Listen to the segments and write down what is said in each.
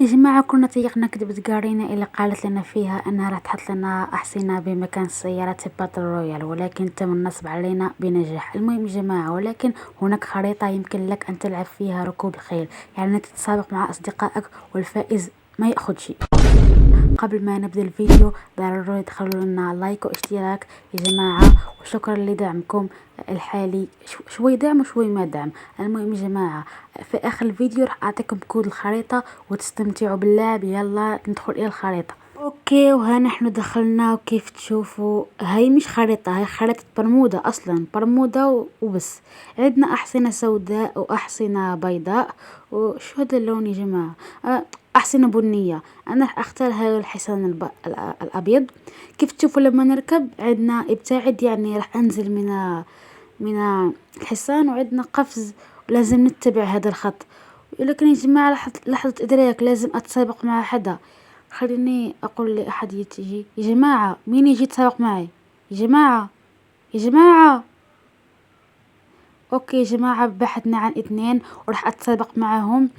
يا جماعة كنا طيقنا كذبة قارينا اللي قالت لنا فيها أنها راح تحط لنا أحصنة بمكان سيارات باتل رويال، ولكن تم النصب علينا بنجاح. المهم يا جماعة، ولكن هناك خريطة يمكن لك أن تلعب فيها ركوب الخيل، يعني تتسابق مع أصدقائك والفائز ما يأخذ شيء. قبل ما نبدأ الفيديو ضروري تخلوا لنا لايك واشتراك يا جماعة، وشكرا لدعمكم الحالي. شوي دعم وشوي ما دعم. المهم يا جماعة، في آخر الفيديو راح أعطيكم كود الخريطة وتستمتعوا باللعب. يلا ندخل إلى الخريطة. اوكي، وها نحن دخلنا، وكيف تشوفوا هاي مش خريطة، هاي خريطة برمودا اصلا، برمودا وبس. عندنا احصنة سوداء واحصنة بيضاء، وشو هذا اللون يا جماعة؟ احصنة بنية. انا راح اختار هاي الحصان الابيض. كيف تشوفوا لما نركب عندنا ابتعد، يعني راح انزل من الحصان، وعندنا قفز ولازم نتبع هذا الخط. ولكن يا جماعة لحظة إدراك، لازم أتسابق مع حدا. خليني أقول لأحد يجي. يا جماعة مين يجي يتسابق معي؟ يا جماعة، يا جماعة. أوكي يا جماعة، بحثنا عن اثنين وراح أتسابق معهم.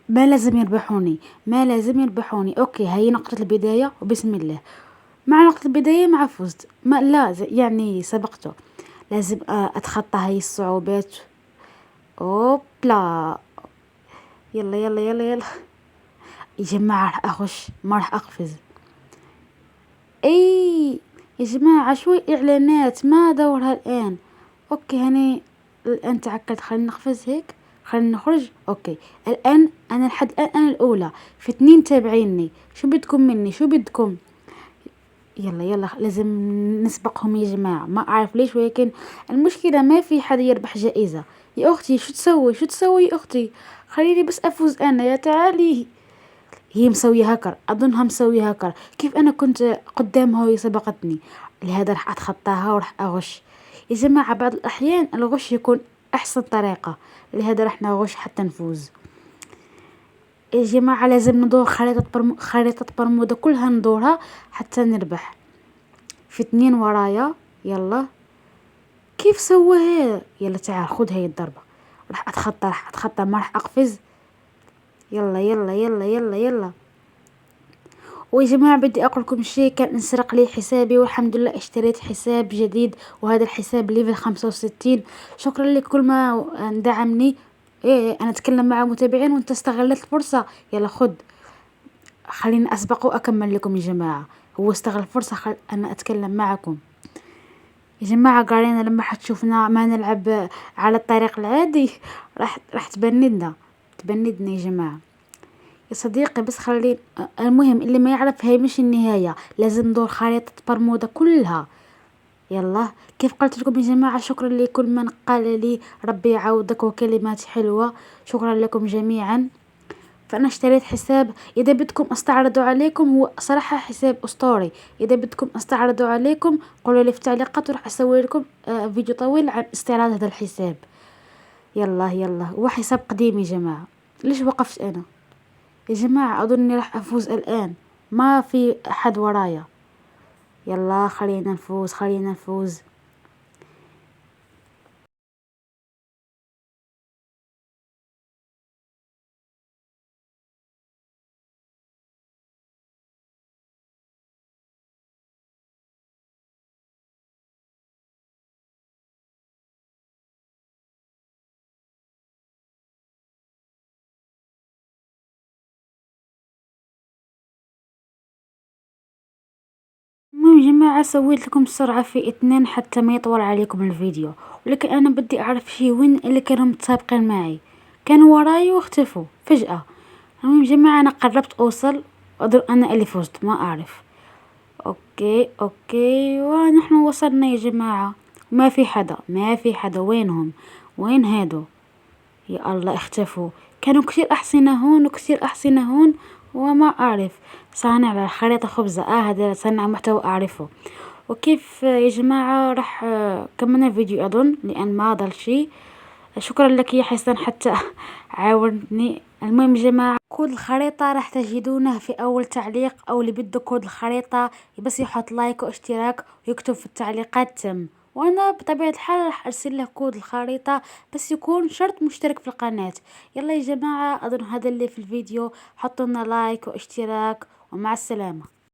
ما لازم يربحوني، ما لازم يربحوني. أوكي، هاي نقطة البداية وبسم الله. مع نقطة البداية مع فزت، ما لا يعني سبقته. لازم أتخطى هاي الصعوبات. أوبلا، يلا يلا يلا يلا يا جماعة، راح أخش ما راح أقفز. اي يا جماعة، شوي اعلانات ما دورها الان. اوكي هني الان تعكدت، خلينا نقفز هيك، خلينا نخرج. اوكي الان انا لحد الان انا الاولى، في اثنين تابعيني. شو بدكم مني؟ شو بدكم؟ يلا يلا لازم نسبقهم يا جماعة. ما اعرف ليش، ولكن المشكلة ما في حد يربح جائزة. يا اختي شو تسوي؟ شو تسوي يا اختي؟ خليني بس افوز انا، يا تعالي. هي مسوية هاكر، أظنها مسوية هاكر. كيف أنا كنت قدامها وهي سبقتني؟ لهذا راح أتخطاها وراح أغش. يا جماعة بعض الأحيان الغش يكون أحسن طريقة، لهذا راح نغش حتى نفوز. يا جماعة لازم ندور خريطة برمودا كلها ندورها حتى نربح. في اثنين ورايا، يلا. كيف سوى؟ يلا تعال خذ هاي الضربة. راح أتخطى ما راح أقفز. يلا يلا يلا يلا يلا. ويا جماعة بدي أقول لكم شيء، كان انسرق لي حسابي والحمد لله اشتريت حساب جديد، وهذا الحساب ليفل 65. شكرا لكل ما دعمني. إيه أنا أتكلم مع متابعين وأنت استغلت الفرصة. يلا خد، خليني أسبق وأكمل لكم يا جماعة. هو استغل الفرصة، أنا أتكلم معكم يا جماعة. قارينا لما حتشوفنا ما نلعب على الطريق العادي راح تبندنا يا جماعة. يا صديقي بس خلي المهم اللي ما يعرف، هي مش النهاية، لازم ندور خريطة برمودا كلها. يلا كيف قلت لكم يا جماعة، شكرا لكل من قال لي ربي يعوضك وكلمات حلوة. شكرا لكم جميعا. فأنا اشتريت حساب، إذا بدكم استعرضوا عليكم، هو صراحة حساب أسطوري. إذا بدكم استعرضوا عليكم قولوا لي في التعليقات وراح أسوي لكم فيديو طويل عن استعراض هذا الحساب. يلا يلا، هو حساب قديم يا جماعة. ليش وقفت أنا يا جماعة؟ أظني راح أفوز الآن، ما في أحد ورايا. يلا خلينا نفوز، خلينا نفوز. المهم يا جماعة، سويت لكم السرعة في اثنين حتى ما يطول عليكم الفيديو. ولكن أنا بدي أعرف شي، وين اللي كانوا متسابقين معي؟ كانوا وراي واختفوا فجأة. المهم يا جماعة، أنا قربت أوصل، أنا اللي فزت، ما أعرف. أوكي أوكي، ونحن وصلنا يا جماعة. ما في حدا. وينهم؟ وين هادو؟ يا الله اختفوا. كانوا كثير أحصنة هون وكثير أحصنة هون، وما أعرف. صانع على الخريطة خبزة، هذا صانع محتوى أعرفه. وكيف يا جماعة راح كملنا الفيديو أظن، لأن ما ضل شي. شكرا لك يا حسن حتى عاونتني. المهم يا جماعة، كود الخريطة راح تجدونه في أول تعليق، أو اللي بده كود الخريطة بس يحط لايك واشتراك ويكتب في التعليقات تم. وأنا بطبيعة الحال راح أرسل له كود الخريطة، بس يكون شرط مشترك في القناة. يلا يا جماعة، أظن هذا اللي في الفيديو، حطوا لنا لايك واشتراك، ومع السلامة.